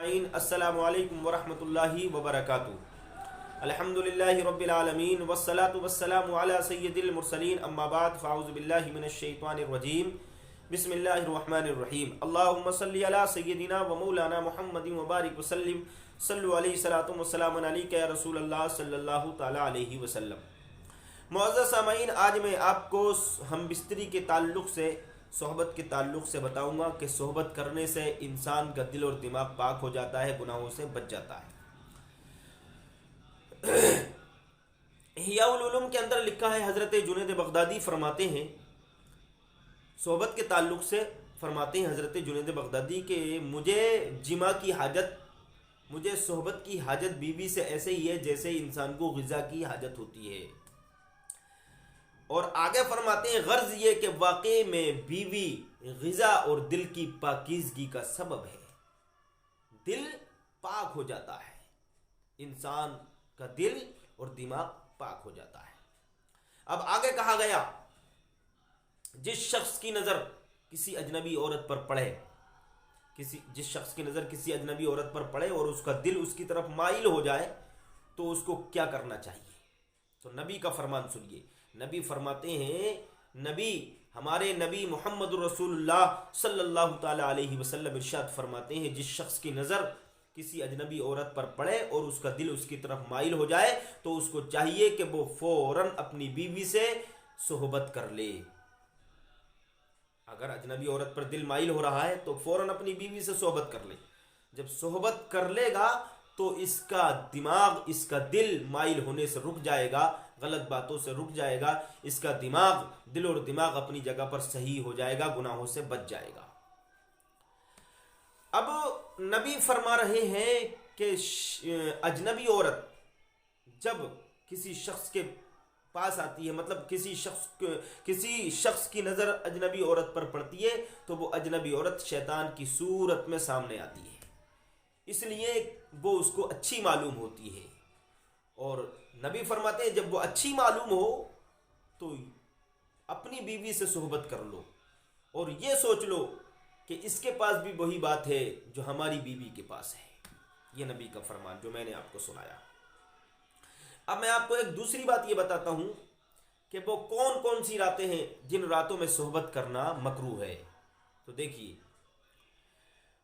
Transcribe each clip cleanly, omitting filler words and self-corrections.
अस्सलामु अलैकुम वरहमतुल्लाहि वबरकातुहू। अल्हम्दुलिल्लाहि रब्बिल आलमीन वस्सलातु वस्सलामु अला सय्यिदिल मुरसलीन अम्मा बाद फ़अऊज़ु बिल्लाहि मिनश शैतानिर रजीम बिस्मिल्लाहिर रहमानिर रहीम। अल्लाहुम्मा सल्लि अला सय्यिदिना व मौलाना मुहम्मदिन व बारिक वसल्लिम सल्लु अलैहि सलातु व सलामुन अलैका या रसूलल्लाह सल्लल्लाहु तआला अलैहि वसल्लम। मुअज़्ज़ज़ सामईन, आज मैं आपको हम बिस्तरी के ताल्लुक़ से, सोहबत के ताल्लुक़ से बताऊंगा कि सोहबत करने से इंसान का दिल और दिमाग पाक हो जाता है, गुनाहों से बच जाता है। इह्याउल उलूम के अंदर लिखा है, हज़रत जुनैद बगदादी फरमाते हैं, सोहबत के ताल्लुक़ से फरमाते हैं हज़रत जुनैद बगदादी के मुझे जिमा की हाजत, मुझे सोहबत की हाजत बीवी से ऐसे ही है जैसे इंसान को ग़िज़ा की हाजत होती है। और आगे फरमाते हैं, गर्ज ये कि वाकई में बीवी ग़िज़ा और दिल की पाकीज़गी का सबब है। दिल पाक हो जाता है, इंसान का दिल और दिमाग पाक हो जाता है। अब आगे कहा गया, जिस शख्स की नज़र किसी अजनबी औरत पर पड़े, जिस शख्स की नज़र किसी अजनबी औरत पर पड़े और उसका दिल उसकी तरफ माइल हो जाए तो उसको क्या करना चाहिए। तो नबी का फरमान सुनिए। नबी फरमाते हैं, हमारे नबी मुहम्मदुर रसूलुल्लाह सल्लल्लाहु ताला अलैहि वसल्लम इरशाद फरमाते हैं, जिस शख्स की नज़र किसी अजनबी औरत पर पड़े और उसका दिल उसकी तरफ माइल हो जाए तो उसको चाहिए कि वो फ़ौरन अपनी बीवी से सोहबत कर ले। अगर अजनबी औरत पर दिल माइल हो रहा है तो फ़ौरन अपनी बीवी से सोहबत कर ले। जब सोहबत कर लेगा तो इसका दिमाग, इसका दिल माइल होने से रुक जाएगा, गलत बातों से रुक जाएगा, इसका दिल और दिमाग अपनी जगह पर सही हो जाएगा, गुनाहों से बच जाएगा। अब नबी फरमा रहे हैं कि अजनबी औरत जब किसी शख्स के पास आती है, मतलब किसी शख्स की नज़र अजनबी औरत पर पड़ती है तो वो अजनबी औरत शैतान की सूरत में सामने आती है, इसलिए वो उसको अच्छी मालूम होती है। और नबी फरमाते हैं, जब वो अच्छी मालूम हो तो अपनी बीवी से सोहबत कर लो और ये सोच लो कि इसके पास भी वही बात है जो हमारी बीवी के पास है। ये नबी का फरमान जो मैंने आपको सुनाया। अब मैं आपको एक दूसरी बात ये बताता हूँ कि वो कौन कौन सी रातें हैं जिन रातों में सोहबत करना मकरूह है। तो देखिए,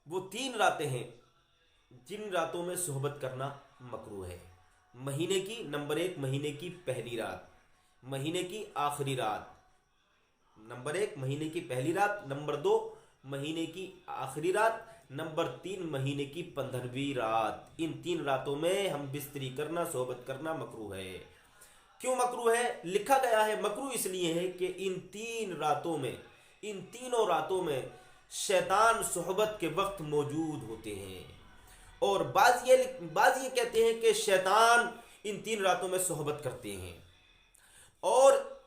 वो 3 रातें हैं जिन रातों में सोहबत करना मकरूह है। महीने की, नंबर 1 महीने की पहली रात, महीने की आखिरी रात, नंबर 1 महीने की पहली रात, नंबर 2 महीने की आखिरी रात, नंबर 3 महीने की 15वीं रात। इन 3 रातों में हम बिस्तरी करना, सोहबत करना मकरूह है। क्यों मकरूह है? लिखा गया है मकरूह इसलिए है कि इन 3 रातों में शैतान सोहबत के वक्त मौजूद होते हैं। और बाज़ ये कहते हैं कि शैतान इन 3 रातों में सोहबत करते हैं। और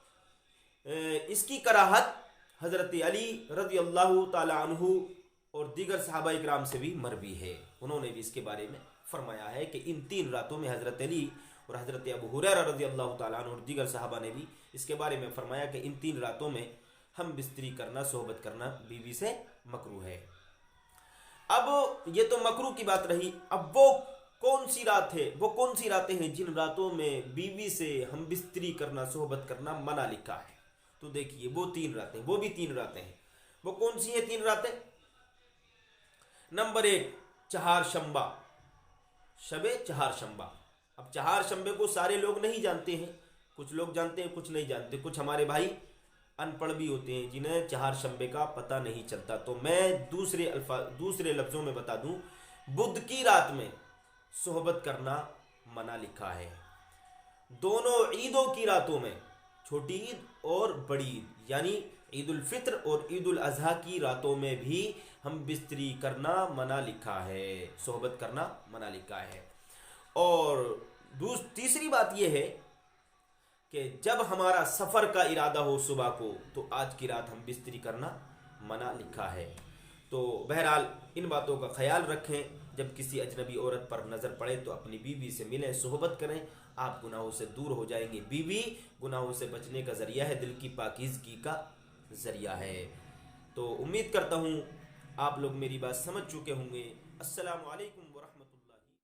इसकी कराहत हज़रत अली रज़ी अल्लाहु ताला अन्हु और दीगर सहाबा इकराम से भी मरवी है। उन्होंने भी इसके बारे में फरमाया है कि इन 3 रातों में हज़रत अली और हज़रत अबू हुरैरा रज़ी अल्लाहु ताला अन्हु और दीगर सहाबा ने भी इसके बारे में फरमाया कि इन 3 रातों में हम बिस्तरी करना, सोहबत करना बीवी से मकरूह है। अब ये तो मकरूह की बात रही। अब वो कौन सी रातें हैं जिन रातों में बीवी से हम बिस्तरी करना, सोहबत करना मना लिखा है। तो देखिए, वो 3 रातें, वो भी 3 रातें हैं। वो कौन सी हैं 3 रातें? नंबर 1 चहारशंबा, शबे चहारशंबा। अब चहारशंबे को सारे लोग नहीं जानते हैं, कुछ लोग जानते हैं, कुछ नहीं जानते। कुछ हमारे भाई अनपढ़ भी होते हैं जिन्हें चहारशंबे का पता नहीं चलता। तो मैं दूसरे लफ्ज़ों में बता दूं, बुध की रात में सोहबत करना मना लिखा है। दोनों ईदों की रातों में, छोटी ईद और बड़ी ईद, यानी ईद उल फित्र और ईद उल अज़हा की रातों में भी हम बिस्तरी करना मना लिखा है, सोहबत करना मना लिखा है। और तीसरी बात यह है कि जब हमारा सफ़र का इरादा हो सुबह को तो आज की रात हम बिस्तरी करना मना लिखा है। तो बहरहाल इन बातों का ख्याल रखें। जब किसी अजनबी औरत पर नज़र पड़े तो अपनी बीवी से मिलें, सोहबत करें, आप गुनाहों से दूर हो जाएंगे। बीवी गुनाहों से बचने का ज़रिया है, दिल की पाकीज़गी का ज़रिया है। तो उम्मीद करता हूँ आप लोग मेरी बात समझ चुके होंगे। السلام علیکم ورحمۃ اللہ